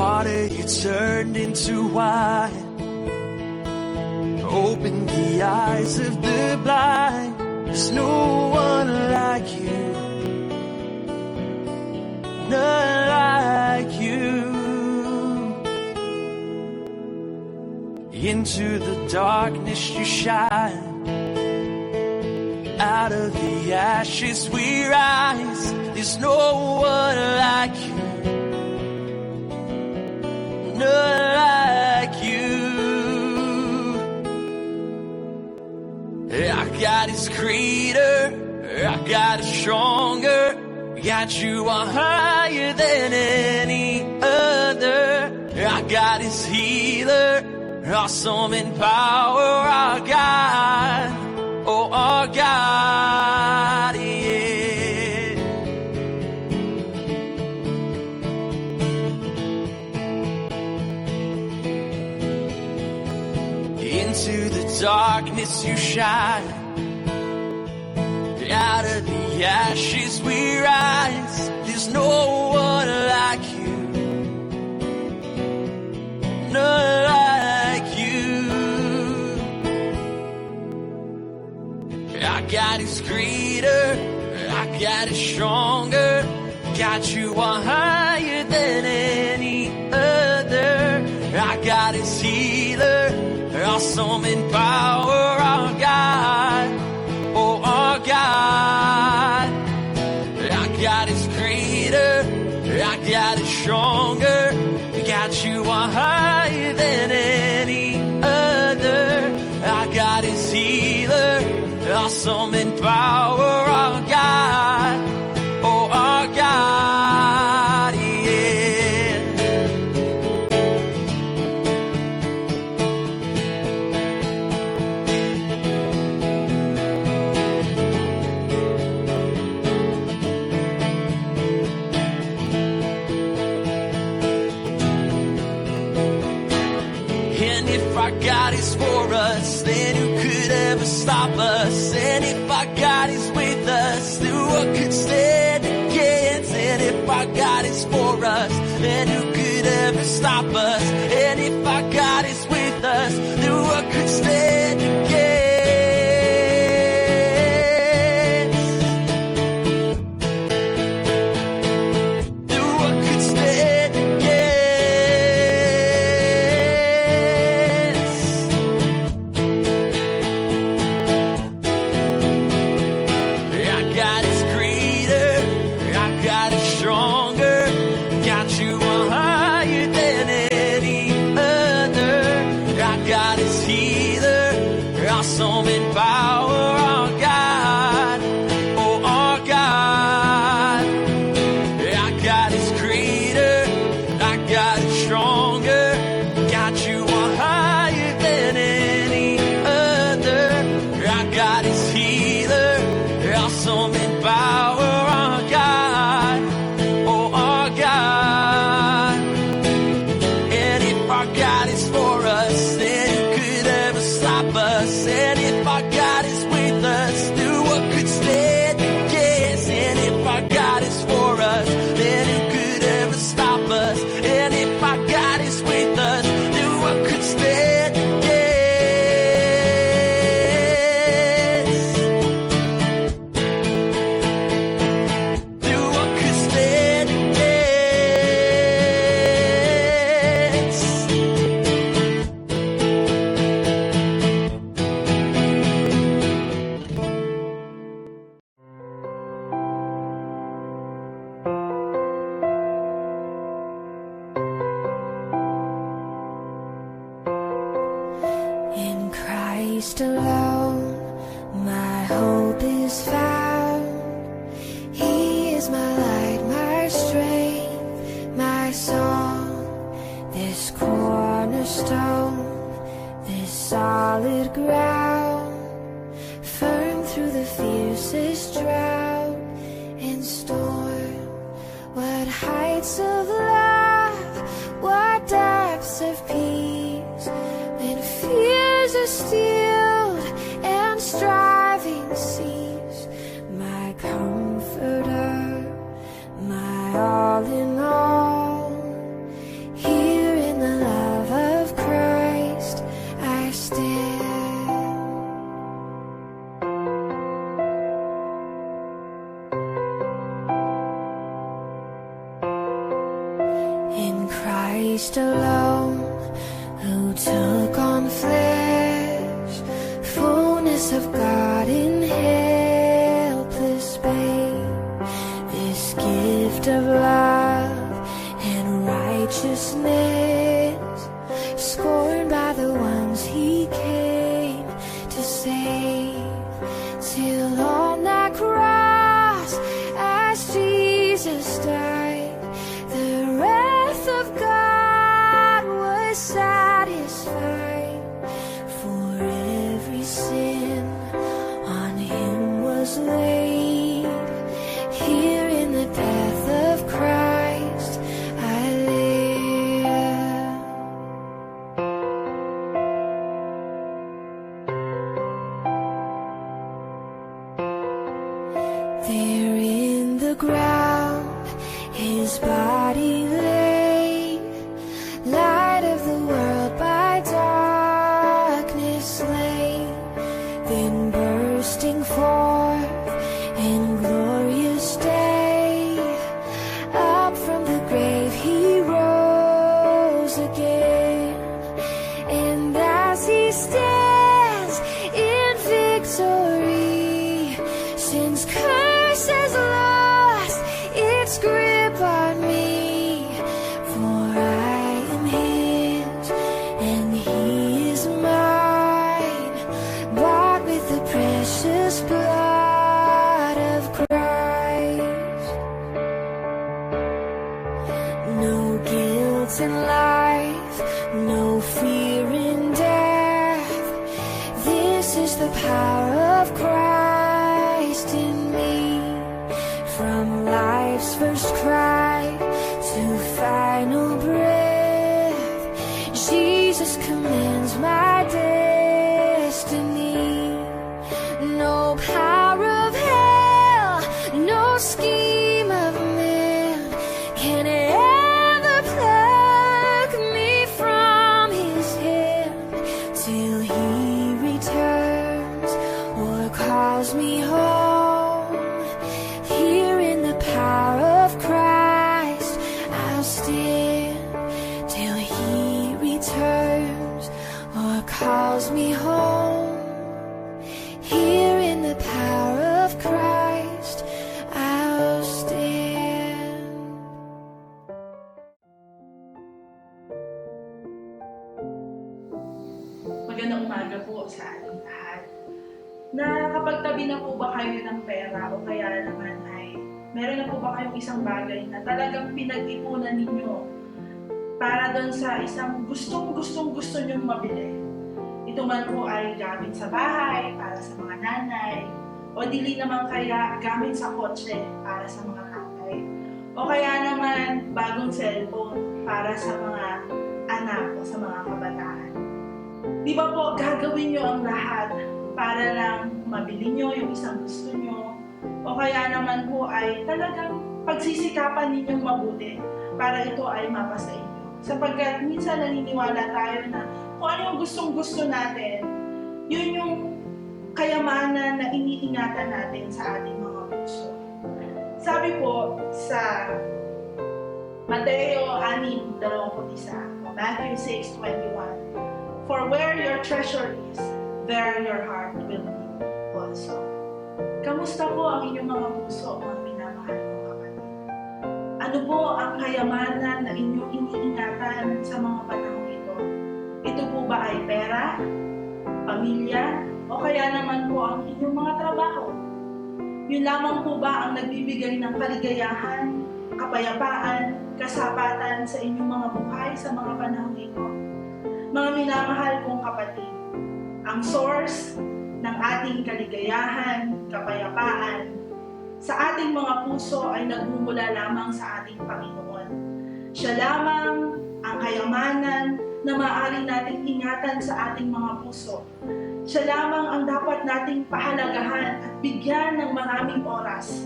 water you turned into wine. Open the eyes of the blind. There's no one like you, none like you. Into the darkness you shine. Out of the ashes we rise. There's no one like you, none like you. Our God is greater, our God is stronger. God, you are higher than any other. Our God is healer, awesome in power. Our God, oh our God, yeah. Into the darkness you shine. Out of the ashes we rise. There's no one like you, none like you. Our God is greater, our God is stronger. God, you are higher than any other. Our God is healer, awesome in power. Our God, oh our God. Our God is greater, our God is stronger. God, you are higher than any other. Our God is healer, awesome in power. Our God, oh our God, yeah. And if our God is for us, then who could ever stop us? And if our God is with us, then what could stand against? And if our God is for us, then who could ever stop us? And if our God is with us, then what could stand against? Then what could stand awesome in power, our God, oh our God. Our God is greater, our God is stronger. God, you are higher than any other. Our God is healer, awesome in power, our God, oh our God. And if our God is for us, then who could ever stop us? And if our God is with us, then what could stand against? And if our God is for us, then who could ever stop us? And if our God is with us, then what could stand against? Then what could stand against? In Christ alone, my hope is found. He is my light, my strength, my song. This cornerstone, this solid ground, firm through the fiercest drought and storm. What heights of love, what depths of peace, when fears are stilled and striving cease. My comforter, my all in all, He Christ alone, who took on flesh, fullness of God in helpless babe. This gift of love and righteousness, scorned by the ones he came to save. Till on that cross, as Jesus died, the wrath of God was satisfied. For every sin on him was laid. Here in the path of Christ I live. There in the ground his body lay, light of the world by darkness slain. Then bursting forth in glorious day, up from the grave he rose again. And as he stands in victory, sin's curse has lost its grip on me. For I am his and he is mine, bought with the precious blood of Christ. No guilt in life, no fear in death. This is the power of Christ in me. From life's first cry to final breath, Jesus commands my destiny. No power of hell, no scheme of man can ever pluck me from his hand, till he returns or calls me home. Here in the power of Christ I'll stand, till he returns or calls me home. Here in the power of Christ I'll stand. Magandang umaga po sa ating lahat. Nakakapagtabi na po ba kayo ng pera o kaya naman ay meron na po ba kayong isang bagay na talagang pinag-ipunan ninyo para doon sa isang gusto nyong mabili? Ito man po ay gamit sa bahay para sa mga nanay, o dili naman kaya gamit sa kotse para sa mga tatay, o kaya naman bagong cellphone para sa mga anak o sa mga kabataan. Di ba po gagawin nyo ang lahat para lang mabili nyo yung isang gusto nyo, o kaya naman po ay talagang pagsisikapan ninyong mabuti para ito ay mapasa inyo? Sapagkat minsan naniniwala tayo na kung ano yung gustong-gusto natin, yun yung kayamanan na iniingatan natin sa ating mga puso. Sabi po sa Mateo 6:21, Matthew 6:21, for where your treasure is, there your heart will be also. Kamusta po ang inyong mga puso, mga minamahal kong kapatid? Ano po ang kayamanan na inyong iniingatan sa mga panahon ito? Ito po ba ay pera, pamilya, o kaya naman po ang inyong mga trabaho? Yun lamang po ba ang nagbibigay ng kaligayahan, kapayapaan, kasapatan sa inyong mga buhay sa mga panahon ito? Mga minamahal kong kapatid, ang source ng ating kaligayahan, kapayapaan sa ating mga puso ay nagmumula lamang sa ating Panginoon. Siya lamang ang kayamanan na maaari nating ingatan sa ating mga puso. Siya lamang ang dapat nating pahalagahan at bigyan ng maraming oras.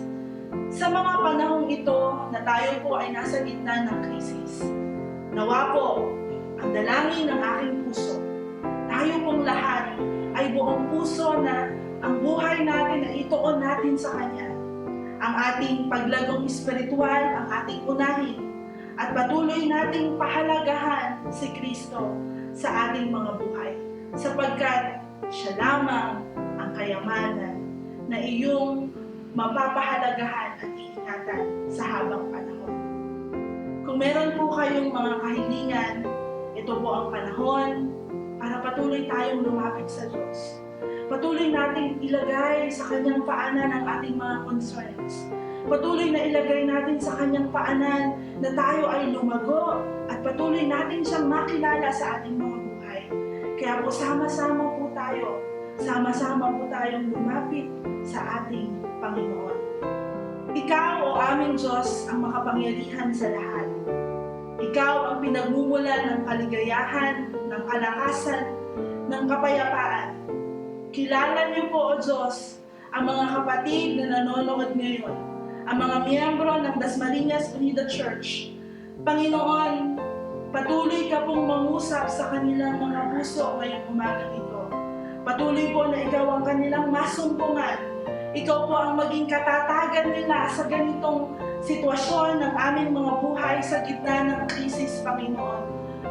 Sa mga panahong ito na tayo po ay nasa gitna ng krisis, nawa po ang dalangin ng aking puso, tayo pong lahat ay buong puso na ang buhay natin ay ituon natin sa Kanya. Ang ating paglagong espiritual, ang ating unahin, at patuloy nating pahalagahan si Kristo sa ating mga buhay, sapagkat siya lamang ang kayamanan na iyong mapapahalagahan at iingatan sa habang panahon. Kung meron po kayong mga kahilingan, ito po ang panahon para patuloy tayong lumapit sa Diyos. Patuloy nating ilagay sa Kanyang paanan ang ating mga concerns. Patuloy na ilagay natin sa Kanyang paanan na tayo ay lumago at patuloy natin siyang makilala sa ating mga buhay. Kaya po sama-sama po tayong lumapit sa ating Panginoon. Ikaw, o aming Diyos, ang makapangyarihan sa lahat. Ikaw ang pinagmumulan ng kaligayahan, ng kalakasan, ng kapayapaan. Kilala niyo po, O Diyos, ang mga kapatid na nanonood ngayon, ang mga miyembro ng Dasmariñas Unida Church. Panginoon, patuloy ka pong mangusap sa kanilang mga puso ngayong umagang ito. Patuloy po na ikaw ang kanilang masumpungan. Ikaw po ang maging katatagan nila sa ganitong sitwasyon ng aming mga buhay sa gitna ng krisis, Panginoon.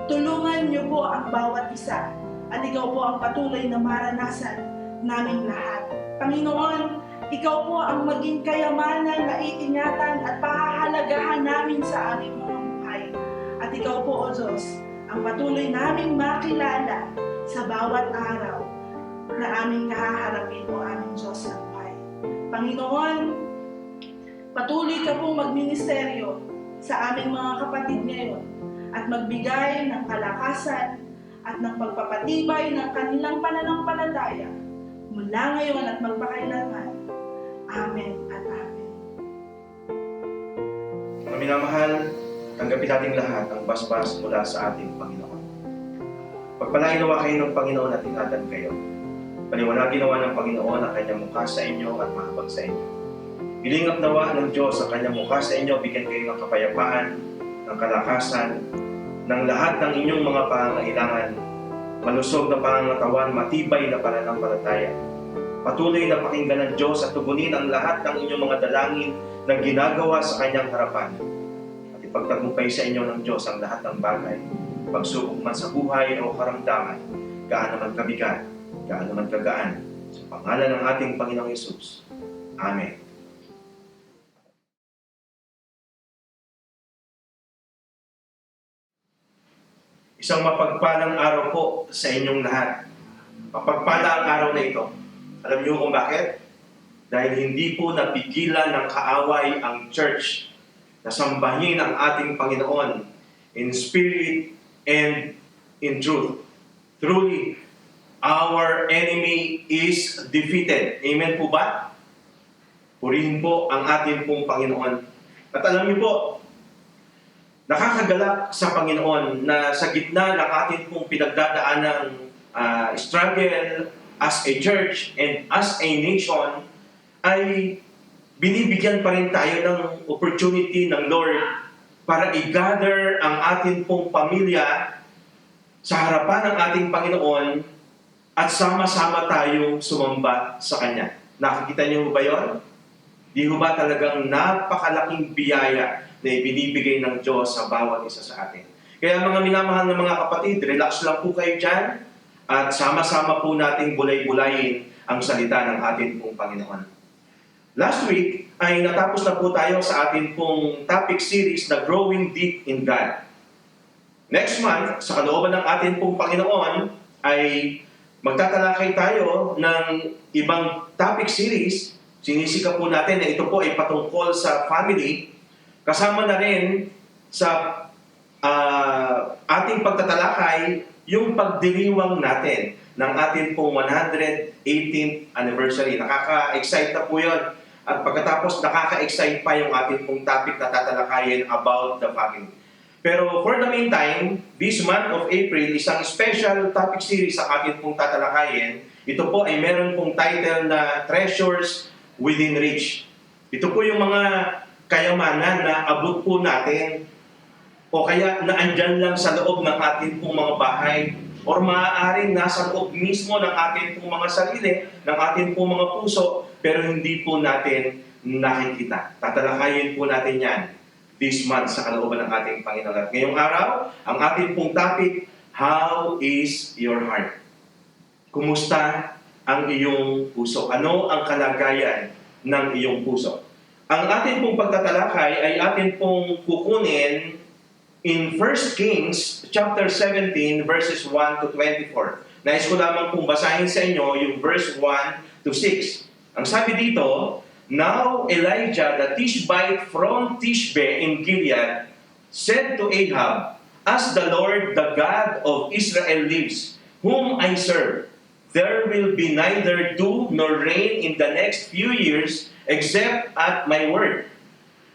Tulungan niyo po ang bawat isa at ikaw po ang patuloy na maranasan naming lahat. Panginoon, ikaw po ang maging kayamanan na iingatan at pahahalagahan namin sa aming mga buhay. At ikaw po, O Diyos, ang patuloy naming makilala sa bawat araw na aming kahaharapin, O aming Diyos ng buhay. Panginoon, patuloy ka pong magministeryo sa aming mga kapatid ngayon at magbigay ng kalakasan at ng pagpapatibay ng kanilang pananampalataya mula ngayon at magpakailanman. Amen at amen. Mga minamahal, tanggapin natin lahat ang basbas mula sa ating Panginoon. Pagpalain nawa kayo ng Panginoon at ingatan kayo. Paliwanagin nawa ng Panginoon ang kanyang mukha sa inyo at mahabag sa inyo. Ilingap nawa ng Diyos ang kanyang mukha sa inyo, bigyan kayo ng kapayapaan, ng kalakasan, ng lahat ng inyong mga pangangailangan, malusog na pangangatawan, matibay na pananampalataya. Patuloy na pakinggan ng Diyos at tugunin ang lahat ng inyong mga dalangin na ginagawa sa kanyang harapan. At ipagtagumpay sa inyo ng Diyos ang lahat ng bagay, pagsubok man sa buhay o karamdaman, gaano man kabigat, gaano man kagaan, sa pangalan ng ating Panginoong Hesus. Amen. Isang mapagpalang araw po sa inyong lahat. Mapagpala ang araw na ito. Alam niyo kung bakit? Dahil hindi po napigilan ng kaaway ang church na sambahin ang ating Panginoon in spirit and in truth. Truly, our enemy is defeated. Amen po ba? Purihin po ang ating pong Panginoon. At alam niyo po, nakakagalak sa Panginoon na sa gitna ng ating pong pinagdadaanang struggle as a church and as a nation, ay binibigyan pa rin tayo ng opportunity ng Lord para i-gather ang ating pong pamilya sa harapan ng ating Panginoon at sama-sama tayong sumamba sa Kanya. Nakikita niyo ba yun? Di ba talagang napakalaking biyaya na ibinibigay ng Diyos sa bawat isa sa atin. Kaya mga minamahal na mga kapatid, relax lang po kayo dyan at sama-sama po nating bulay-bulayin ang salita ng ating pong Panginoon. Last week ay natapos na po tayo sa ating pong topic series na Growing Deep in God. Next month, sa kalooban ng ating pong Panginoon, ay magtatalakay tayo ng ibang topic series. Sinisika po natin na ito po ay patungkol sa family. Kasama na rin sa ating pagtatalakay yung pagdiriwang natin ng ating pong 118th anniversary. Nakaka-excite na po yun. At pagkatapos, nakaka-excite pa yung ating pong topic na tatalakayin about the family. Pero for the meantime, this month of April, isang special topic series sa ating pong tatalakayin. Ito po ay meron pong title na Treasures Within Reach. Ito po yung mga kayamanan na abot po natin o kaya naandyan lang sa loob ng ating pong mga bahay or maaaring nasa loob mismo ng ating pong mga sarili, ng ating pong mga puso, pero hindi po natin nakikita. Tatalakayin po natin yan this month sa kalooban ng ating Panginoon. At ngayong araw, ang ating pong topic, how is your heart? Kumusta ang iyong puso? Ano ang kalagayan ng iyong puso? Ang ating pong pagtatalakay ay ating pong kukunin in 1 Kings chapter 17 verses 1 to 24. Nais ko lamang pong basahin sa inyo yung verse 1 to 6. Ang sabi dito, Now Elijah the Tishbite from Tishbe in Gilead said to Ahab, As the Lord, the God of Israel lives, whom I serve, there will be neither dew nor rain in the next few years except at my word.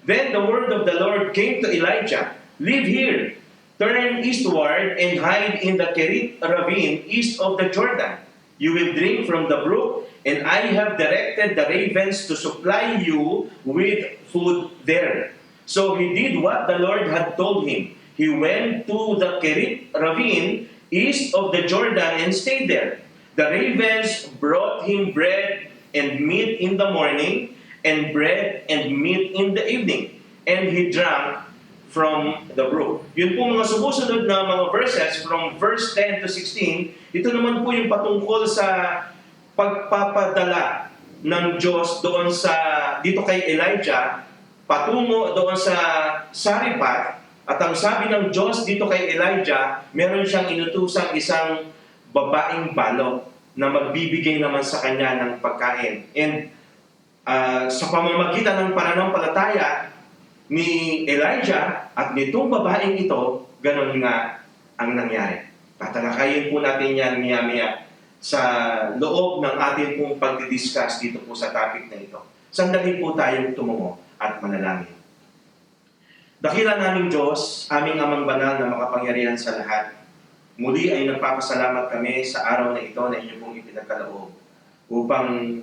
Then the word of the Lord came to Elijah, Live here, turn eastward and hide in the Kerit ravine east of the Jordan. You will drink from the brook, and I have directed the ravens to supply you with food there. So he did what the Lord had told him. He went to the Kerit ravine east of the Jordan and stayed there. The ravens brought him bread and meat in the morning, and bread and meat in the evening, and he drank from the brook. Yun po mga sumusunod na mga verses from verse 10 to 16, ito naman po yung patungkol sa pagpapadala ng Diyos doon dito kay Elijah, patungo doon sa Sarephat, at ang sabi ng Diyos dito kay Elijah, meron siyang inutusang isang babaeng balot na magbibigay naman sa kanya ng pagkain. And sa pamamagitan ng pananampalataya ni Elijah at nitong babaeng ito, ganun nga ang nangyari. Tatalakayin po natin yan miya-miya sa loob ng ating pong pagdidiscuss dito po sa topic na ito. Sandali po tayong tumungo at manalangin. Dakila naming Diyos, aming amang banal na makapangyarihan sa lahat, muli ay nagpapasalamat kami sa araw na ito na inyo pong ipinagkaloob upang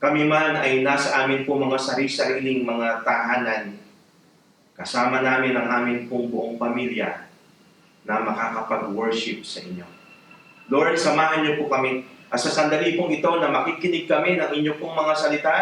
kami man ay nasa amin po mga sarili-sariling mga tahanan, kasama namin ang amin pong buong pamilya na makakapag-worship sa inyo. Lord, samahan niyo po kami sa sandali pong ito na makikinig kami ng inyo pong mga salita.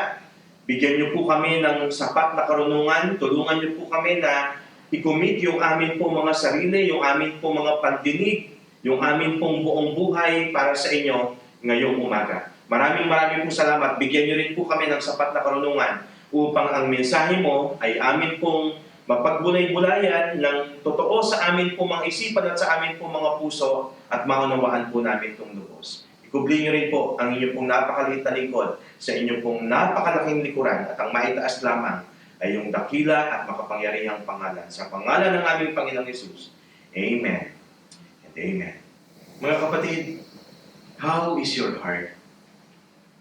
Bigyan niyo po kami ng sapat na karunungan. Tulungan niyo po kami na i-commit yung amin pong mga sarili, yung amin pong mga pandinig, yung amin pong buong buhay para sa inyo ngayong umaga. Maraming po salamat. Bigyan niyo rin po kami ng sapat na karunungan upang ang mensahe mo ay amin pong mapagbulay-bulayan ng totoo sa amin po mga isipan at sa amin po mga puso at maunawaan po namin itong lubos. Ikubli niyo rin po ang inyong pong napakaliit na lingkod sa inyong pong napakalaking likuran at ang maitaas lamang ay yung dakila at makapangyarihang pangalan. Sa pangalan ng aming Panginoong Hesus. Amen and amen. Mga kapatid, how is your heart?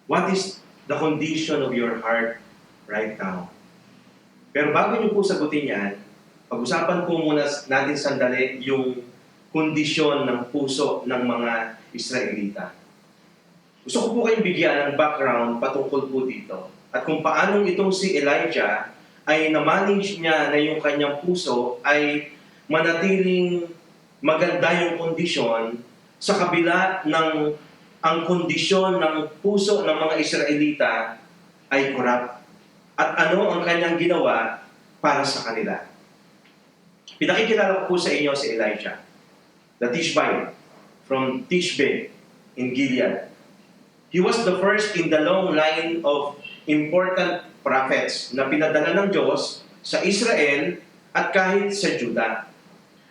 What is the condition of your heart right now? Pero bago niyo po sagutin yan, pag-usapan po muna natin sandali yung kondisyon ng puso ng mga Israelita. Gusto ko po kayong bigyan ng background patungkol po dito. At kung paano itong si Elijah ay na-manage niya na yung kanyang puso ay manatiling maganda yung kondisyon sa kabila ng ang kondisyon ng puso ng mga Israelita ay corrupt. At ano ang kanyang ginawa para sa kanila. Pinakikilala ko po sa inyo si Elijah, the Tishbite from Tishbe in Gilead. He was the first in the long line of important prophets na pinadala ng Diyos sa Israel at kahit sa Judah.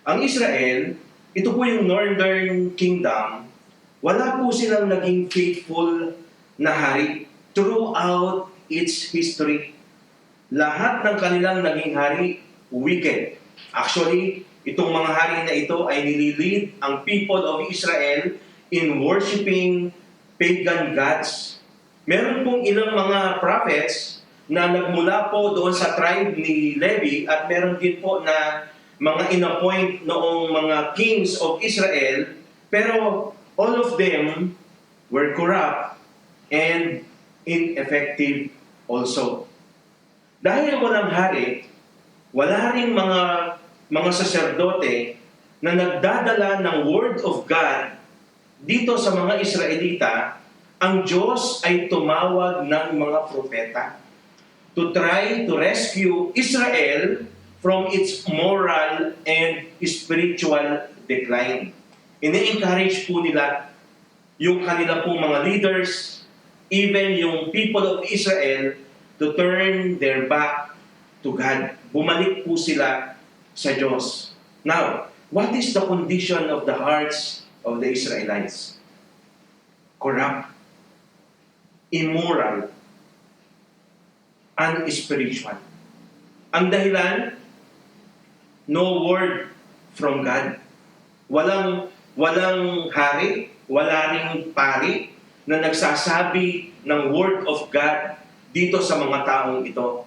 Ang Israel, ito po yung northern kingdom, wala po silang naging faithful na hari throughout its history. Lahat ng kanilang naging hari, wicked. Actually, itong mga hari na ito ay nililid ang people of Israel in worshiping pagan gods. Meron pong ilang mga prophets na nagmula po doon sa tribe ni Levi at meron din po na mga inappoint noong mga kings of Israel, pero all of them were corrupt and ineffective also. Dahil walang hari, wala rin mga saserdote na nagdadala ng Word of God dito sa mga Israelita, ang Diyos ay tumawag ng mga propeta to try to rescue Israel from its moral and spiritual decline. Ini-encourage po nila yung kanila pong mga leaders, even yung people of Israel, to turn their back to God. Bumalik po sila sa Diyos. Now, what is the condition of the hearts of the Israelites? Corrupt, immoral, unspiritual. Ang dahilan, no word from God. Walang hari, wala ring pari na nagsasabi ng word of God dito sa mga taong ito.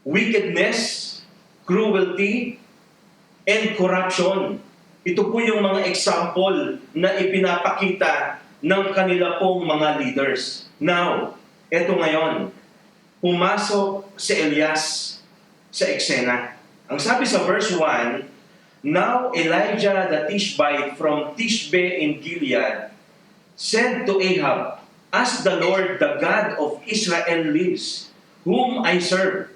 Wickedness, cruelty, and corruption. Ito po yung mga example na ipinapakita ng kanila pong mga leaders. Now, eto ngayon, pumasok si Elias sa eksena. Ang sabi sa verse 1, Now Elijah the Tishbite from Tishbe in Gilead said to Ahab, As the Lord, the God of Israel lives, whom I serve,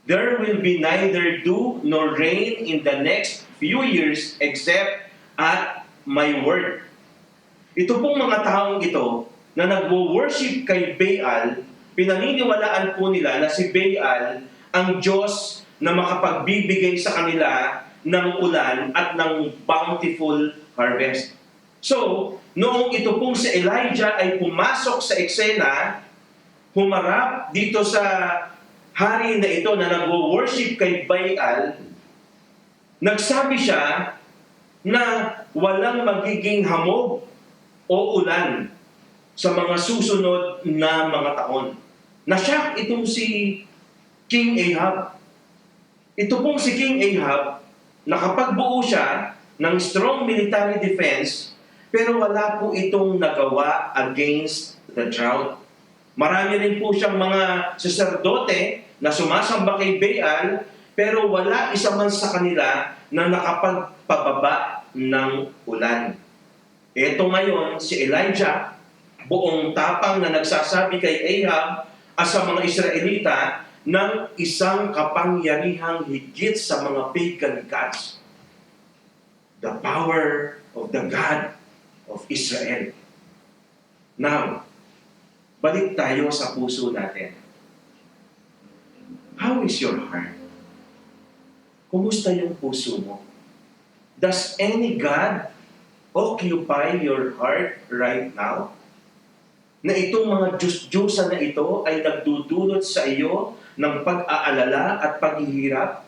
there will be neither dew nor rain in the next few years except at my word. Ito pong mga taong ito na nagwo-worship kay Baal, pinaniniwalaan po nila na si Baal ang Diyos na makapagbibigay sa kanila ng ulan at ng bountiful harvest. So, noong ito pong si Elijah ay pumasok sa eksena, humarap dito sa hari na ito na nagwo-worship kay Baal, nagsabi siya na walang magiging hamog o ulan sa mga susunod na mga taon. Nasyak itong si King Ahab. Ito pong si King Ahab, nakapagbuo siya ng strong military defense, pero wala po itong nagawa against the drought. Marami rin po siyang mga saserdote na sumasamba kay Baal, pero wala isa man sa kanila na nakapagpababa ng ulan. Ito ngayon, si Elijah, buong tapang na nagsasabi kay Ahab at sa mga Israelita ng isang kapangyarihang higit sa mga pagan gods. The power of the God of Israel. Now, balik tayo sa puso natin. How is your heart? Kumusta yung puso mo? Does any God occupy your heart right now? Na itong mga Diyos-Diyosa na ito ay nagdudulot sa iyo ng pag-aalala at paghihirap?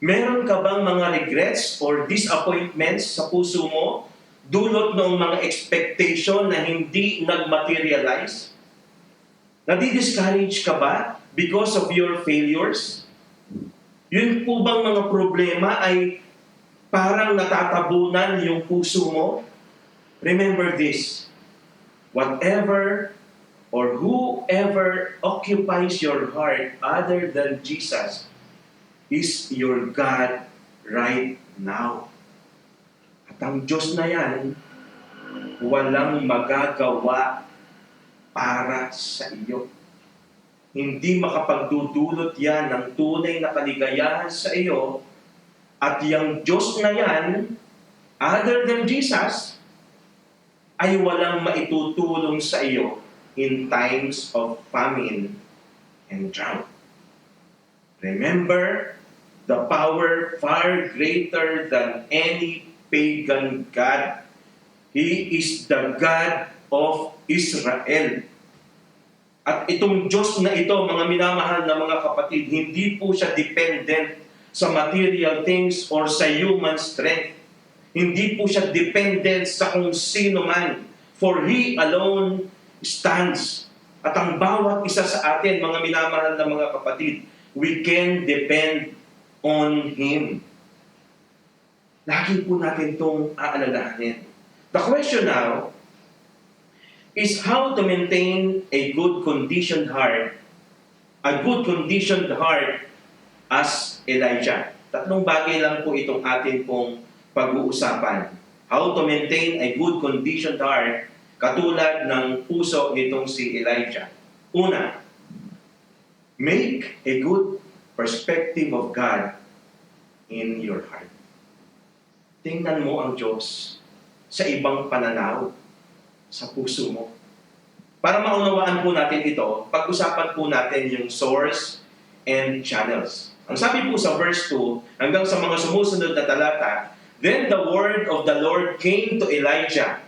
Meron ka bang mga regrets or disappointments sa puso mo dulot ng mga expectation na hindi nag-materialize? Nadi-discourage ka ba because of your failures? Yun po bang mga problema ay parang natatabunan yung puso mo? Remember this. Whatever or whoever occupies your heart other than Jesus is your God right now. At ang Diyos na yan, walang magagawa para sa iyo. Hindi makapagdudulot yan ng tunay na kaligayahan sa iyo, at yung Diyos na yan, other than Jesus, ay walang maitutulong sa iyo in times of famine and drought. Remember, the power far greater than any pagan god. He is the God of Israel. At itong Diyos na ito, mga minamahal na mga kapatid, hindi po siya dependent sa material things or sa human strength. Hindi po siya dependent sa kung sino man. For He alone stands. At ang bawat isa sa atin, mga minamahal na mga kapatid, we can depend on Him. Lagi po natin itong aalalahanin. The question now is how to maintain a good conditioned heart as Elijah. Tatlong bagay lang po itong atin pong pag-uusapan. How to maintain a good conditioned heart katulad ng puso nitong si Elijah. Una, make a good perspective of God in your heart. Tingnan mo ang Diyos sa ibang pananaw sa puso mo. Para maunawaan po natin ito, pag-usapan po natin yung source and channels. Ang sabi po sa verse 2, hanggang sa mga sumusunod na talata, "Then the word of the Lord came to Elijah,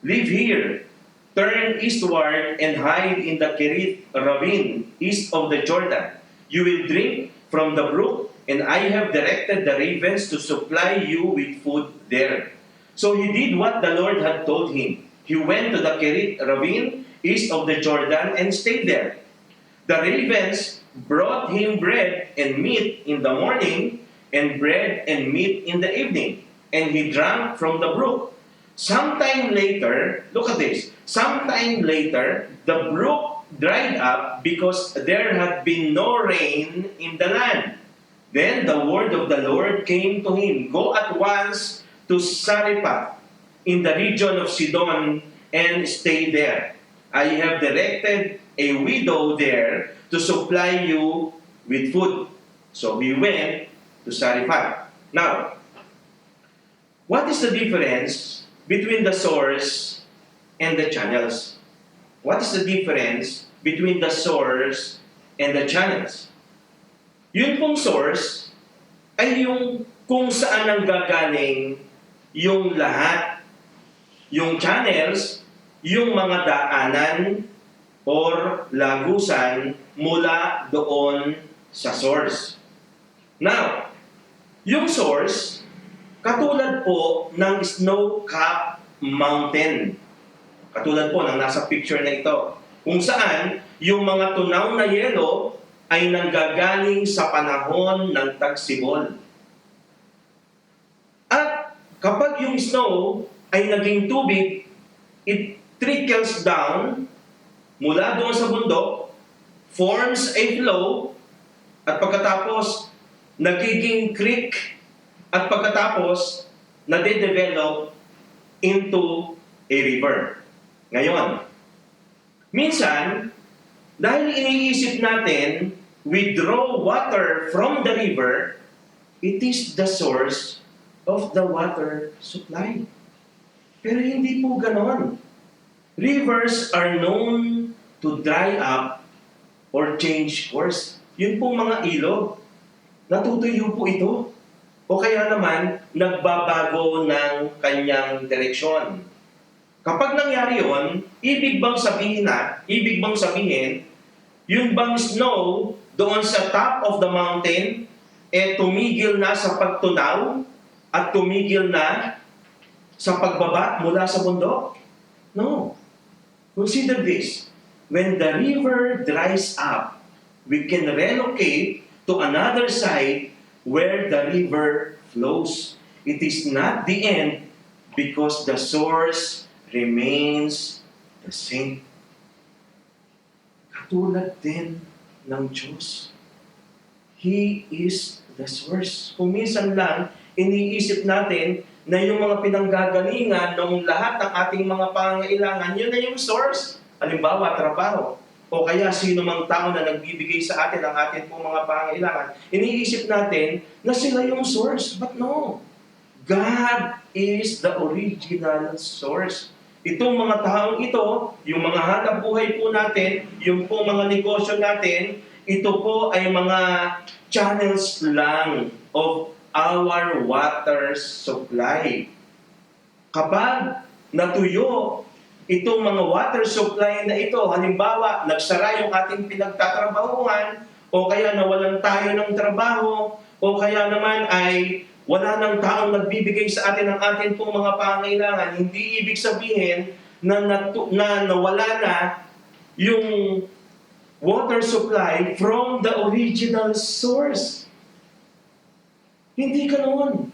Live here, turn eastward and hide in the Kerith ravine east of the Jordan. You will drink from the brook, and I have directed the ravens to supply you with food there." So he did what the Lord had told him. He went to the Kerith ravine east of the Jordan and stayed there. The ravens brought him bread and meat in the morning, and bread and meat in the evening, and he drank from the brook. Sometime later, look at this, sometime later, the brook dried up because there had been no rain in the land. Then the word of the Lord came to him, "Go at once to Sarepta in the region of Sidon and stay there. I have directed a widow there to supply you with food." So he went to Sarepta. Now, what is the difference between the source and the channels? What is the difference between the source and the channels? Yun pong source ay yung kung saan nanggagaling yung lahat. Yung channels, yung mga daanan or lagusan mula doon sa source. Now, yung source, katulad po ng snow-capped mountain. Katulad po ng nasa picture na ito. Kung saan, yung mga tunaw na yelo ay nanggagaling sa panahon ng tagsibol. At kapag yung snow ay naging tubig, it trickles down mula doon sa bundok, forms a flow, at pagkatapos nagiging creek, at pagkatapos nade-develop into a river. Ngayon, minsan, dahil iniisip natin, we draw water from the river, it is the source of the water supply. Pero hindi po ganon. Rivers are known to dry up or change course. Yun pong mga ilog. Natutuyo po ito. O kaya naman, nagbabago ng kanyang direksyon. Kapag nangyari yon, ibig bang sabihin, yun bang snow doon sa top of the mountain, tumigil na sa pagtunaw at tumigil na sa pagbaba mula sa bundok? No. Consider this. When the river dries up, we can relocate to another side where the river flows. It is not the end because the source remains the same. Katulad din ng Diyos. He is the source. Kung minsan lang, iniisip natin na yung mga pinanggagalingan ng lahat ng ating mga pangangailangan, yun na yung source. Halimbawa, trabaho. O kaya sino mang tao na nagbibigay sa atin ang ating pong mga pangangailangan, iniisip natin na sila yung source. But no. God is the original source. Itong mga taong ito, yung mga hanap buhay po natin, yung pong mga negosyo natin, ito po ay mga channels lang of our water supply. Kapag natuyo itong mga water supply na ito, halimbawa, nagsara yung ating pinagtatrabahuhan, o kaya nawalan tayo ng trabaho, o kaya naman ay wala ng taong nagbibigay sa atin ng ating pong mga pangangailangan, hindi ibig sabihin na nawala na yung water supply from the original source. Hindi ganoon.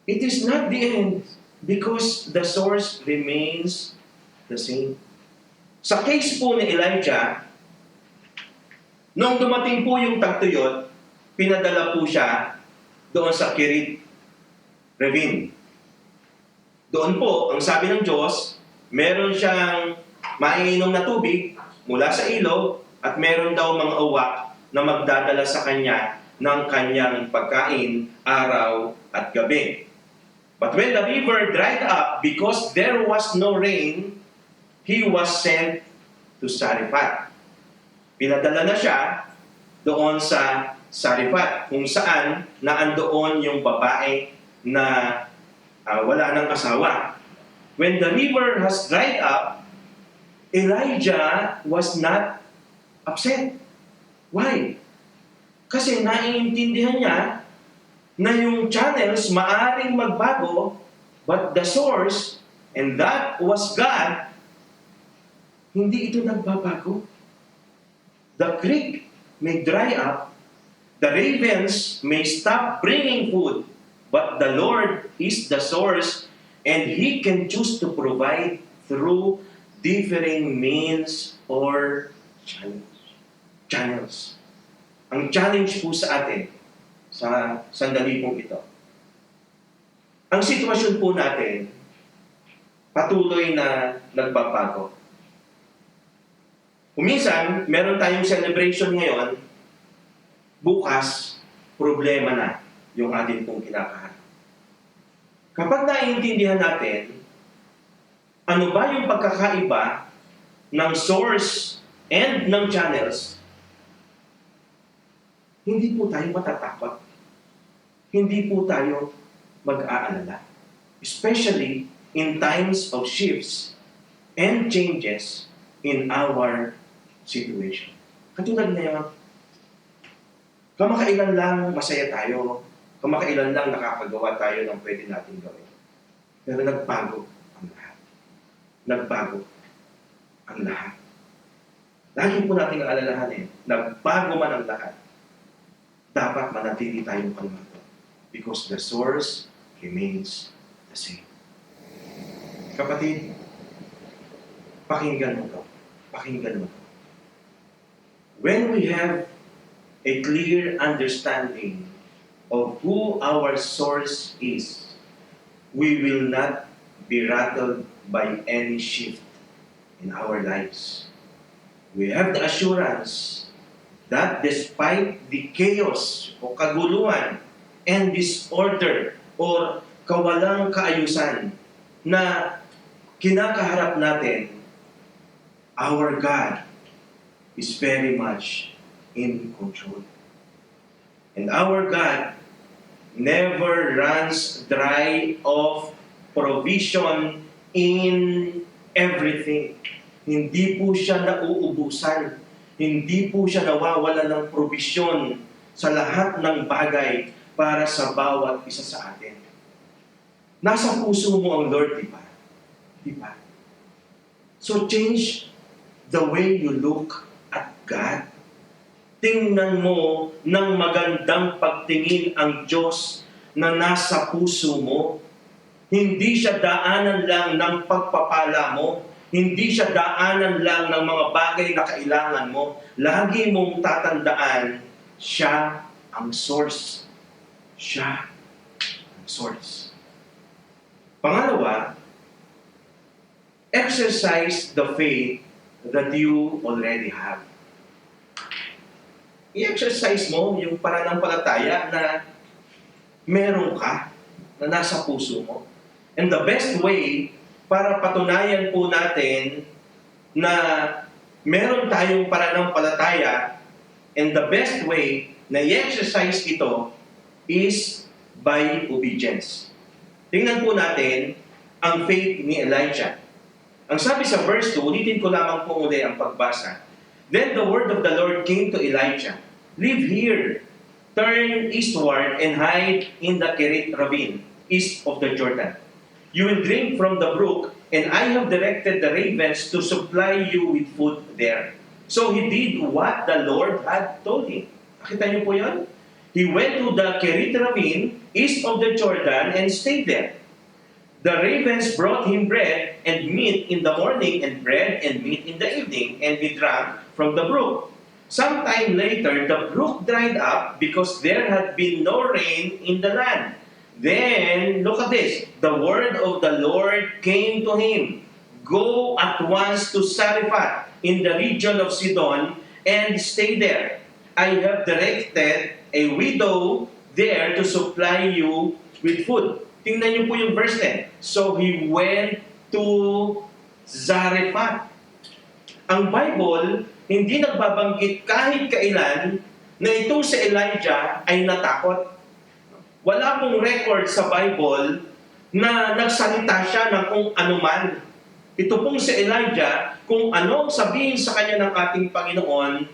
It is not the end because the source remains the same. Sa case po ni Elijah, nung dumating po yung tagtuyot, pinadala po siya doon sa Kerith ravine. Doon po, ang sabi ng Diyos, meron siyang maiinom na tubig mula sa ilog at meron daw mga uwak na magdadala sa kanya ng kanyang pagkain araw at gabi. But when the river dried up because there was no rain, he was sent to Sarephat. Pinadala na siya doon sa Sarephat, kung saan naandoon yung babae na wala ng asawa. When the river has dried up, Elijah was not upset. Why? Kasi naiintindihan niya na yung channels maaring magbago, but the source, and that was God, hindi ito nagbabago. The creek may dry up, the ravens may stop bringing food, but the Lord is the source, and He can choose to provide through differing means or channels. Ang challenge po sa atin, sa sandali pong ito, ang sitwasyon po natin, patuloy na nagbabago. Kuminsan, meron tayong celebration ngayon, bukas, problema na yung atin pong kinakaharap. Kapag naiintindihan natin, ano ba yung pagkakaiba ng source and ng channels, hindi po tayo matatakot. Hindi po tayo mag-aalala. Especially in times of shifts and changes in our situation. Katulad ngayon, kamakailan lang masaya tayo, kamakailan lang nakakagawa tayo ng pwede natin gawin. Pero nagbago ang lahat. Nagbago ang lahat. Lagi po natin alalahanin, nagbago man ang lahat, dapat manatili tayong kalmado because the source remains the same. Kapatid, pakinggan mo to. Pakinggan mo to. When we have a clear understanding of who our source is, we will not be rattled by any shift in our lives. We have the assurance that despite the chaos o kaguluhan and disorder or kawalang kaayusan na kinakaharap natin, our God is very much in control. And our God never runs dry of provision in everything. Hindi po siya nauubusan. Hindi po siya nawawala ng provision sa lahat ng bagay para sa bawat isa sa atin. Nasa puso mo ang Lord, di ba? Di ba? So change the way you look at God. Tingnan mo ng magandang pagtingin ang Diyos na nasa puso mo. Hindi siya daanan lang ng pagpapala mo. Hindi siya daanan lang ng mga bagay na kailangan mo. Lagi mong tatandaan, siya ang source. Siya ang source. Pangalawa, exercise the faith that you already have. I-exercise mo yung pananampalataya na meron ka, na nasa puso mo. And the best way para patunayan po natin na meron tayong pananampalataya, and the best way na i-exercise ito is by obedience. Tingnan po natin ang faith ni Elijah. Ang sabi sa verse 2, ulitin ko lamang po uli ang pagbasa. Then the word of the Lord came to Elijah, "Live here, turn eastward and hide in the Kerit ravine, east of the Jordan. You will drink from the brook, and I have directed the ravens to supply you with food there." So he did what the Lord had told him. Nakita niyo po yan? He went to the Kerit ravine, east of the Jordan, and stayed there. The ravens brought him bread and meat in the morning, and bread and meat in the evening, and he drank from the brook. Sometime later, the brook dried up because there had been no rain in the land. Then, look at this. The word of the Lord came to him. Go at once to Sarephat in the region of Sidon and stay there. I have directed a widow there to supply you with food. Tingnan niyo po yung verse 10. So he went to Zarephath. Ang Bible, hindi nagbabanggit kahit kailan na itong si Elijah ay natakot. Wala pong record sa Bible na nagsalita siya ng kung anuman. Ito pong si Elijah, kung ano ang sabihin sa kanya ng ating Panginoon,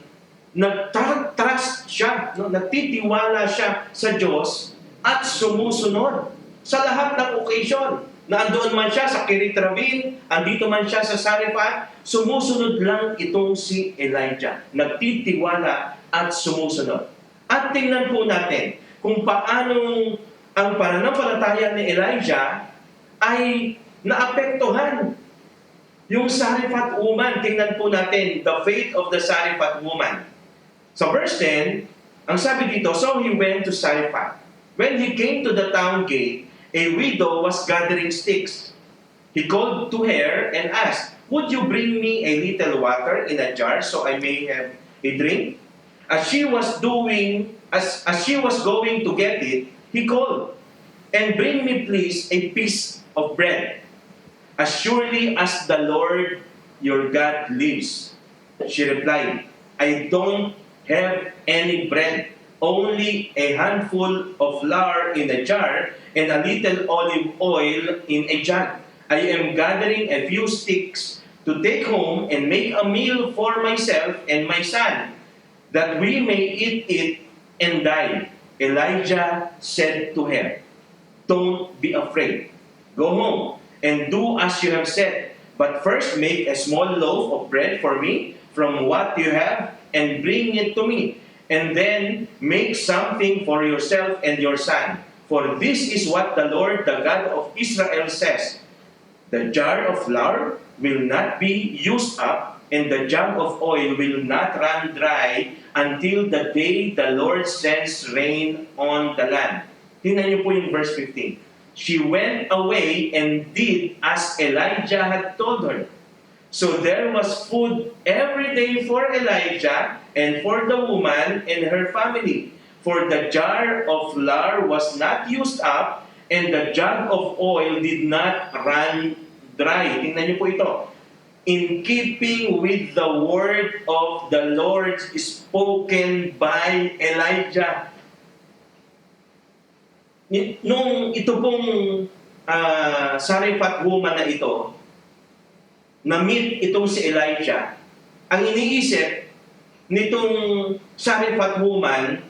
nag-trust siya, no? Nagtitiwala siya sa Diyos at sumusunod sa lahat ng occasion. Na andoon man siya sa Kerit Ravine, andito man siya sa Zarephath, sumusunod lang itong si Elijah. Nagtitiwala at sumusunod. At tingnan po natin kung paano ang pananampalataya ni Elijah ay naapektuhan. Yung Zarephath woman, tingnan po natin the faith of the Zarephath woman. Sa verse 10, ang sabi dito, so he went to Zarephath. When he came to the town gate, a widow was gathering sticks. He called to her and asked, would you bring me a little water in a jar so I may have a drink? As she was going to get it, he called, and bring me please a piece of bread. As surely as the Lord your God lives. She replied, I don't have any bread, only a handful of flour in a jar and a little olive oil in a jug. I am gathering a few sticks to take home and make a meal for myself and my son, that we may eat it and die. Elijah said to her, don't be afraid. Go home and do as you have said. But first make a small loaf of bread for me from what you have and bring it to me. And then make something for yourself and your son. For this is what the Lord, the God of Israel says. The jar of flour will not be used up, and the jug of oil will not run dry until the day the Lord sends rain on the land. Tingnan niyo po yung verse 15. She went away and did as Elijah had told her. So there was food every day for Elijah and for the woman and her family. For the jar of flour was not used up, and the jug of oil did not run dry. Tingnan niyo po ito. In keeping with the word of the Lord spoken by Elijah. Nung ito pong Zarephath woman na ito, na-meet itong si Elijah, ang iniisip nitong Zarephath woman,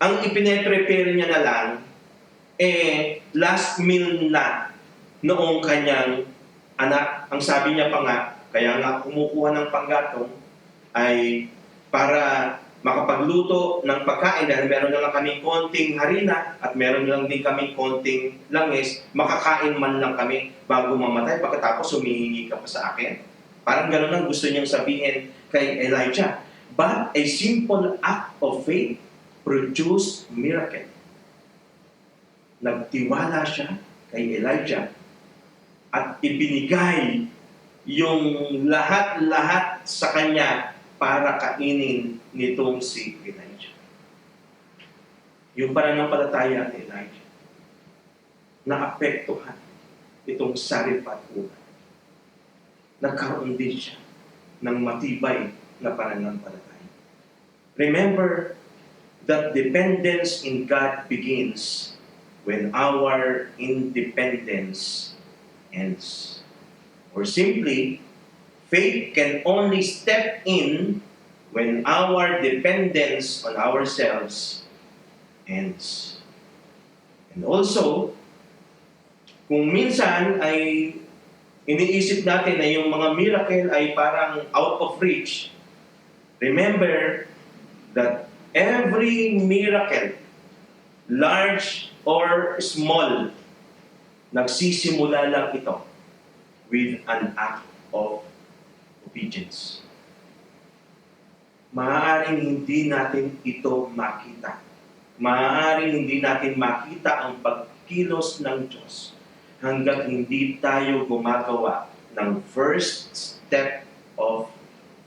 ang ipine-prepare niya na lang, last meal na noong kanyang anak. Ang sabi niya pa nga, kaya nga kumukuha ng panggatong, ay para makapagluto ng pagkain dahil meron na lang kaming konting harina at meron lang din kaming konting langis, makakain man lang kami bago mamatay, pagkatapos humihingi ka pa sa akin. Parang gano'n ang gusto niyang sabihin kay Elijah. But a simple act of faith produced miracle. Nagtiwala siya kay Elijah at ibinigay yung lahat-lahat sa kanya para kainin nitong si Elijah. Yung pananampalataya ni Elijah, naapektuhan itong Zarephath woman. Nagkaroon din siya ng matibay na pananampalataya. Remember that dependence in God begins when our independence ends. Or simply, faith can only step in when our dependence on ourselves ends. And also, kung minsan ay iniisip natin na yung mga miracle ay parang out of reach, remember that every miracle, large or small, nagsisimula lang ito with an act of obedience. Maaaring hindi natin ito makita. Maaaring hindi natin makita ang pagkilos ng Diyos hanggang hindi tayo gumagawa ng first step of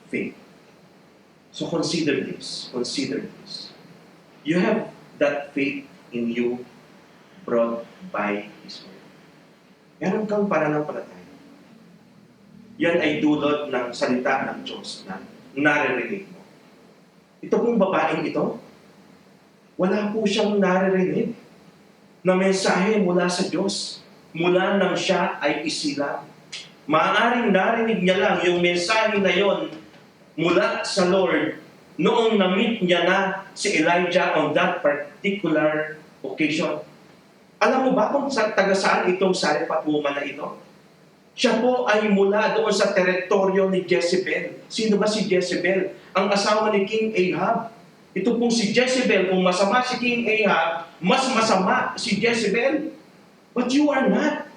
faith. So consider this. Consider this. You have that faith in you brought by His Word. Meron kang pananampalataya. Yan ay dulot ng salita ng Diyos na naririnig mo. Ito pong babaeng ito, wala po siyang naririnig na mensahe mula sa Diyos. Mula nang siya ay isilang. Maaaring narinig niya lang yung mensahe na yon mula sa Lord noong na-meet niya na si Elijah on that particular occasion. Alam mo ba kung taga saan itong Sarephat woman na ito? Siya po ay mula doon sa teritoryo ni Jezebel. Sino ba si Jezebel? Ang asawa ni King Ahab. Ito pong si Jezebel, kung masama si King Ahab, mas masama si Jezebel. But you are not.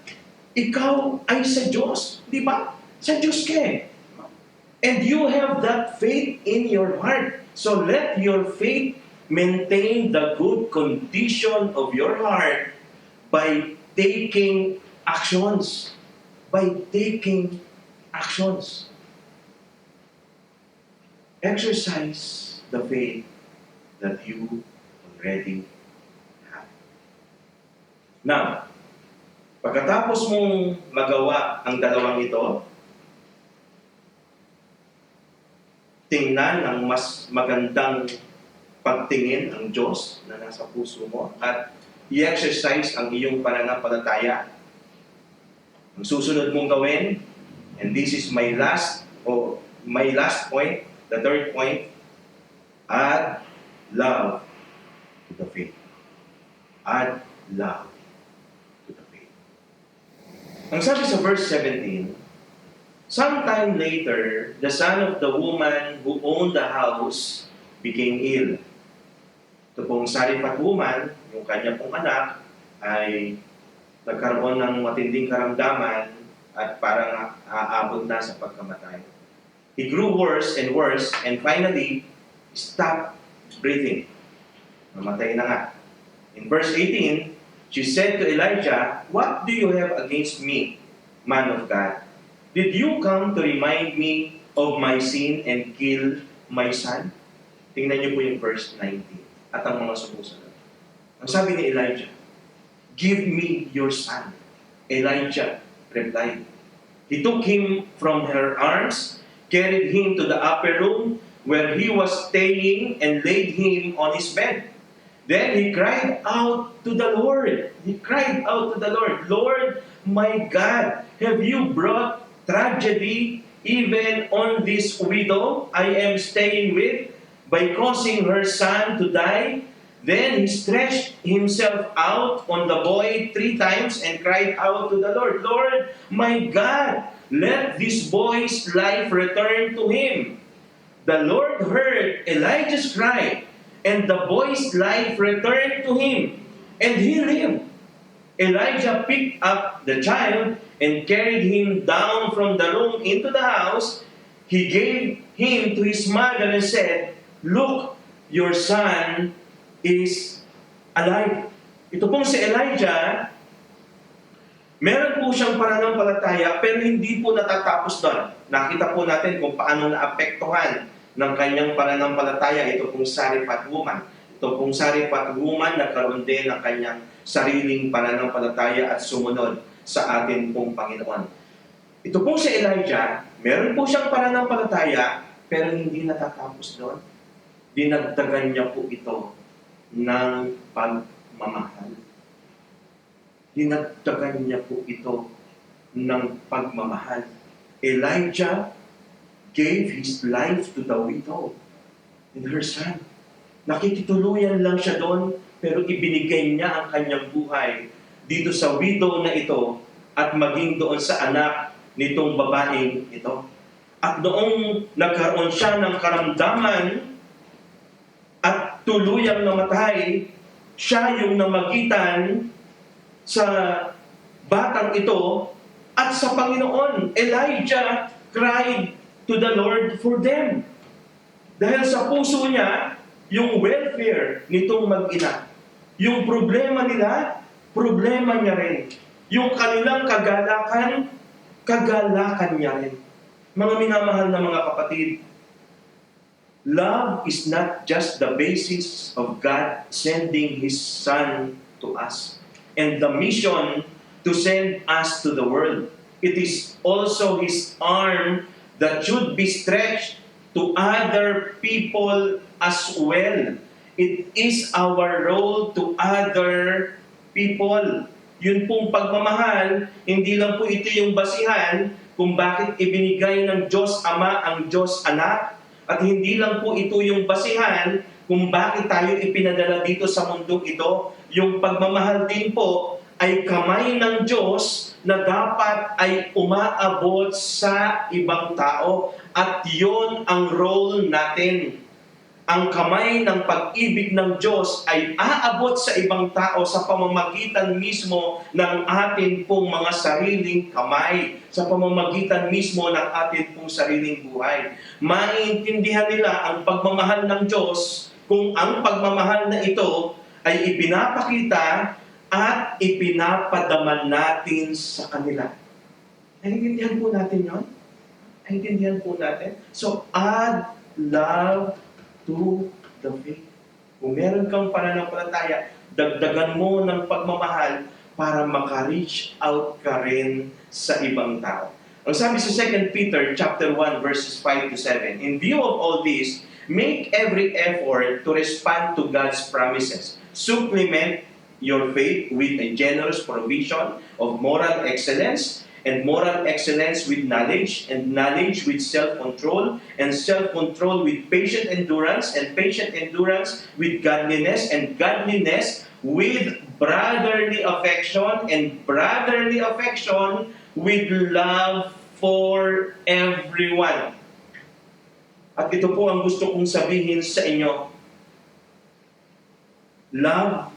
Ikaw ay sa Diyos. Di ba? Sa Diyos ka eh. And you have that faith in your heart. So let your faith maintain the good condition of your heart by taking actions. By taking actions. Exercise the faith that you already have. Now, pagkatapos mong magawa ang dalawang ito, tingnan ang mas magandang pagtingin ang Diyos na nasa puso mo at i-exercise ang iyong pananampalataya. Ang susunod mong gawin, and this is my last point, the third point, add love to the faith. Add love to the faith. Ang sabi sa verse 17, sometime later, the son of the woman who owned the house became ill. Ito pong Sarephat woman, yung kanya pong anak, ay nagkaroon ng matinding karamdaman at parang aabot na sa pagkamatay. He grew worse, and finally, stopped breathing. Namatay na nga. In verse 18, she said to Elijah, "What do you have against me, man of God? Did you come to remind me of my sin and kill my son?" Tingnan niyo po yung verse 19 at ang mga sumusunod. Ang sabi ni Elijah, "Give me your son." Elijah replied. He took him from her arms, carried him to the upper room where he was staying, and laid him on his bed. Then he cried out to the Lord. He cried out to the Lord, "Lord, my God, have you brought tragedy even on this widow I am staying with by causing her son to die?" Then he stretched himself out on the boy 3 times and cried out to the Lord, "Lord, my God, let this boy's life return to him." The Lord heard Elijah's cry, and the boy's life returned to him, and he lived. Elijah picked up the child and carried him down from the room into the house. He gave him to his mother and said, "Look, your son is alive." Ito pong si Elijah, meron po siyang pananampalataya pero hindi po natatapos doon. Nakita po natin kung paano naapektuhan ng kanyang pananampalataya ito pong Sarephat woman. Ito pong Sarephat woman nagkaroon din ng kanyang sariling pananampalataya at sumunod sa atin pong Panginoon. Ito pong si Elijah, meron po siyang pananampalataya pero hindi natatapos doon. Dinagdagan niya po ito ng pagmamahal. Dinagdagan niya po ito ng pagmamahal. Elijah gave his life to the widow and her son. Nakikituluyan lang siya doon, pero ibinigay niya ang kanyang buhay dito sa widow na ito at maging doon sa anak nitong babaeng ito. At noong nagkaroon siya ng karamdaman at tuluyang namatay, siya yung namagitan sa batang ito at sa Panginoon. Elijah cried to the Lord for them. Dahil sa puso niya, yung welfare nitong mag-ina. Yung problema nila, problema niya rin. Yung kanilang kagalakan, kagalakan niya rin. Mga minamahal na mga kapatid, Love is not just the basis of God sending His Son to us and the mission to send us to the world. It is also His arm that should be stretched to other people as well. It is our role to other people. Yun pong pagmamahal, hindi lang po ito yung basihan kung bakit ibinigay ng Diyos Ama ang Diyos Anak, at hindi lang po ito yung basihan kung bakit tayo ipinadala dito sa mundong ito. Yung pagmamahal din po ay kamay ng Diyos na dapat ay umaabot sa ibang tao. At yon ang role natin. Ang kamay ng pag-ibig ng Diyos ay aabot sa ibang tao sa pamamagitan mismo ng atin pong mga sariling kamay, sa pamamagitan mismo ng atin pong sariling buhay. Maintindihan nila ang pagmamahal ng Diyos kung ang pagmamahal na ito ay ipinapakita at ipinapadaman natin sa kanila. Naiintindihan po natin yon? Naiintindihan po natin? So, add love to the faith. Kung meron kang pananampalataya, dagdagan mo ng pagmamahal para maka-reach out ka rin sa ibang tao. Ang sabi sa 2 Peter chapter 1 verses 5 to 7, in view of all this, make every effort to respond to God's promises. Supplement your faith with a generous provision of moral excellence, and moral excellence with knowledge, and knowledge with self-control, and self-control with patient endurance, and patient endurance with godliness, and godliness with brotherly affection, and brotherly affection with love for everyone. At ito po ang gusto kong sabihin sa inyo. Love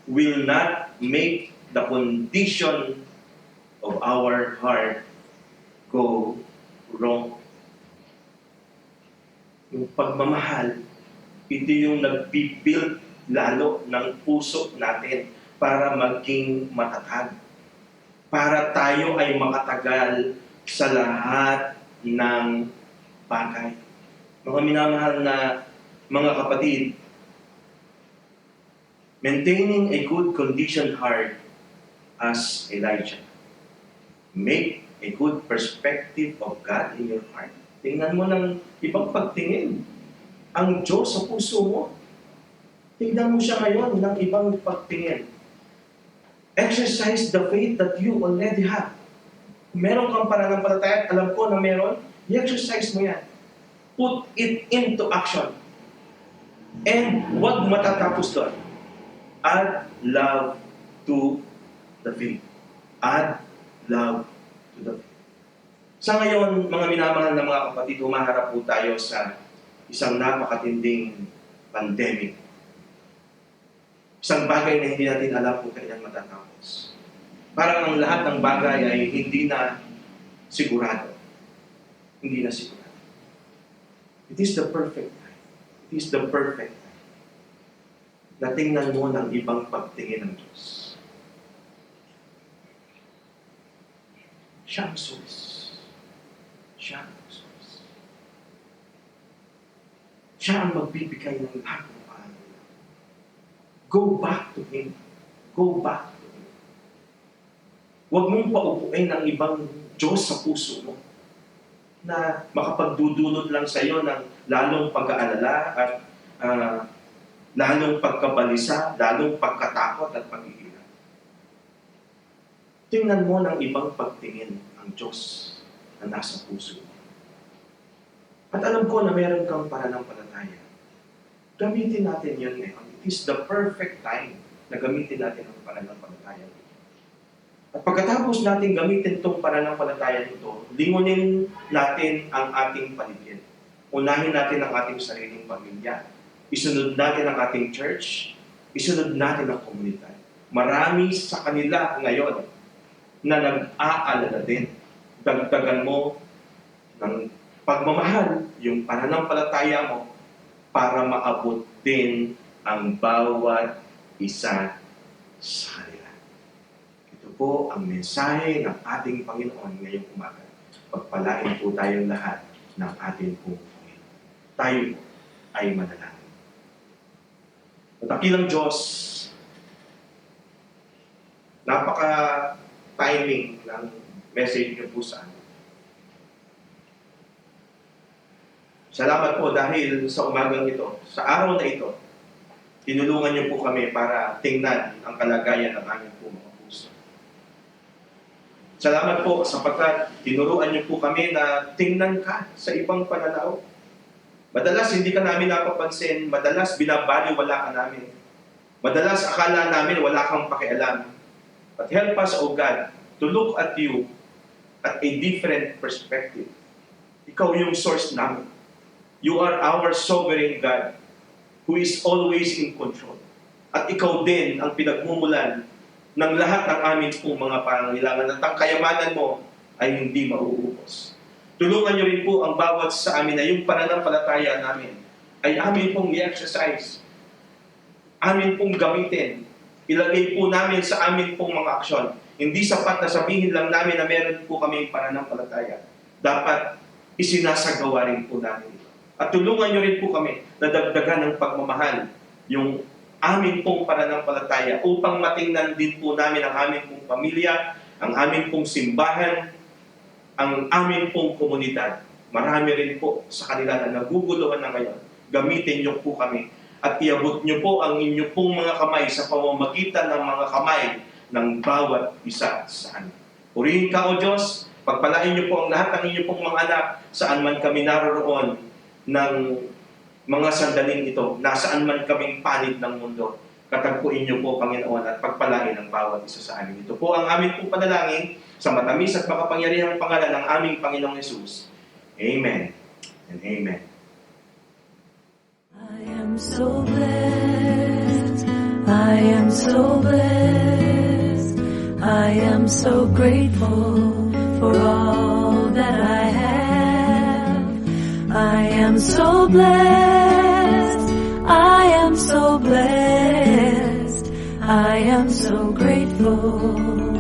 will not make the condition of our heart go wrong. Yung pagmamahal, ito yung nagpibuild lalo ng puso natin para maging matatag. Para tayo ay makatagal sa lahat ng bagay. Mga minamahal na mga kapatid, maintaining a good conditioned heart as Elijah. Make a good perspective of God in your heart. Tingnan mo ng ibang pagtingin. Ang Diyos sa puso mo. Tingnan mo siya ngayon ng ibang pagtingin. Exercise the faith that you already have. Kung meron kang pananampalataya, alam ko na meron, i-exercise mo yan. Put it into action. And huwag matatapos doon. Add love to the faith. Add love to the faith. Sa ngayon, mga minamahal na mga kapatid, humaharap po tayo sa isang napakatinding pandemic. Isang bagay na hindi natin alam kung kailan matatapos. Parang ang lahat ng bagay ay hindi na sigurado. Hindi na sigurado. It is the perfect time. It is the perfect time. Natingnan mo ng ibang pagtingin ng Diyos. Siya ang source. Siya ang source. Siya ang magbibigay ng lahat ng pangalaman. Go back to Him. Go back to Him. Huwag mong paupuin ang ibang Diyos sa puso mo na makapagdudulot lang sa iyo ng lalong pag-aalala at lalong pagkabalisa, lalong pagkatakot at pag-iirap. Tingnan mo ng ibang pagtingin ang Diyos na nasa puso mo. At alam ko na meron kang pananampalataya. Gamitin natin yun ngayon. It is the perfect time na gamitin natin ang pananampalataya nito. At pagkatapos natin gamitin itong pananampalataya nito, lingunin natin ang ating paligid. Unahin natin ang ating sariling pamilya. Isunod natin ang ating church. Isunod natin ang komunidad. Marami sa kanila ngayon na nag-aalala din. Dagdagan mo ng pagmamahal, yung pananampalataya mo, para maabot din ang bawat isa sa kanila. Ito po ang mensahe ng ating Panginoon ngayong umaga. Pagpalain po tayong lahat ng ating Panginoon. Tayo po. ay manalangin. Matakilang Diyos, napaka-timing ng message niyo po sa amin. Salamat po dahil sa umagang ito, sa araw na ito, tinulungan niyo po kami para tingnan ang kalagayan ng aming po mga puso. Salamat po sapagkat tinuruan niyo po kami na tingnan ka sa ibang pananaw. Madalas hindi ka namin napapansin, madalas binabaliwala ka namin. Madalas akala namin wala kang pakialam. But help us, O God, to look at you at a different perspective. Ikaw yung source namin. You are our sovereign God who is always in control. At ikaw din ang pinagmumulan ng lahat ng amin pong mga pangangailangan at ang kayamanan mo ay hindi mauubos. Tulungan niyo rin po ang bawat sa amin na yung pananampalataya namin ay amin pong i-exercise. Amin pong gamitin. Ilagay po namin sa amin pong mga aksyon. Hindi sapat na sabihin lang namin na meron po kami pananampalataya. Dapat isinasagawa rin po namin ito. At tulungan niyo rin po kami na dagdagan ng pagmamahal yung amin pong pananampalataya upang matingnan din po namin ang amin pong pamilya, ang amin pong simbahan, ang amin pong komunidad. Marami rin po sa kanila na naguguluhan na ngayon. Gamitin niyo po kami at iabot niyo po ang inyo pong mga kamay sa pamamagitan ng mga kamay ng bawat isa sa amin. Purihin ka, O Diyos, pagpalain niyo po ang lahat ng inyo pong mga anak saan man kami naroroon ng mga sandaling ito, nasaan man kaming panig ng mundo. Katagpuin niyo po, Panginoon, at pagpalain ang bawat isa sa amin. Ito po ang amin pong panalangin sa matamis at makapangyarihang pangalan ng aming Panginoong Hesus. Amen and amen. I am so blessed, I am so blessed, I am so grateful for all that I have. I am so blessed, I am so blessed, I am so grateful,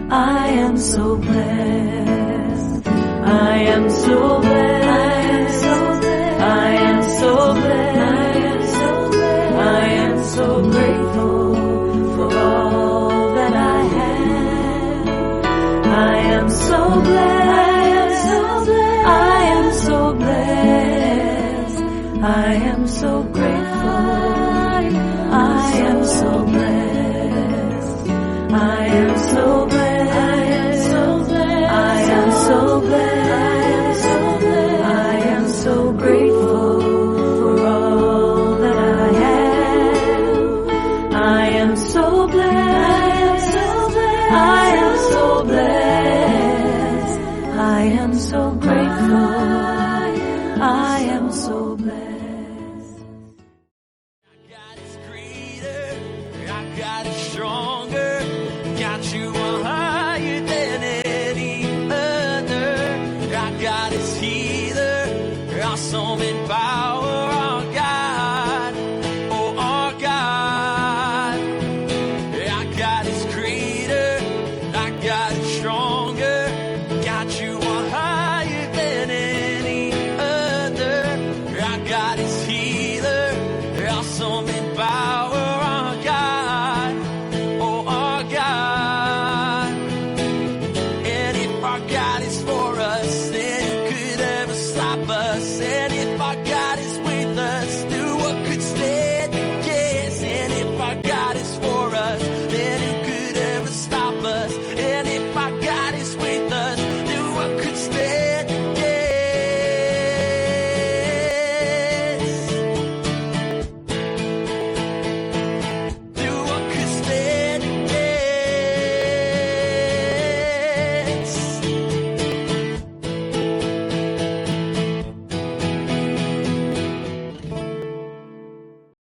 I am so blessed, I am so blessed, I am so blessed, I am so grateful for all that I have. I am so blessed, I am so blessed, I am so grateful, I am so blessed, I am so blessed, I am so blessed, I am so grateful for all that I have. I am so blessed, I am so blessed, I am so grateful, I am so blessed. God is greater, I got it stronger, got you higher than any other. I got his healer, awesome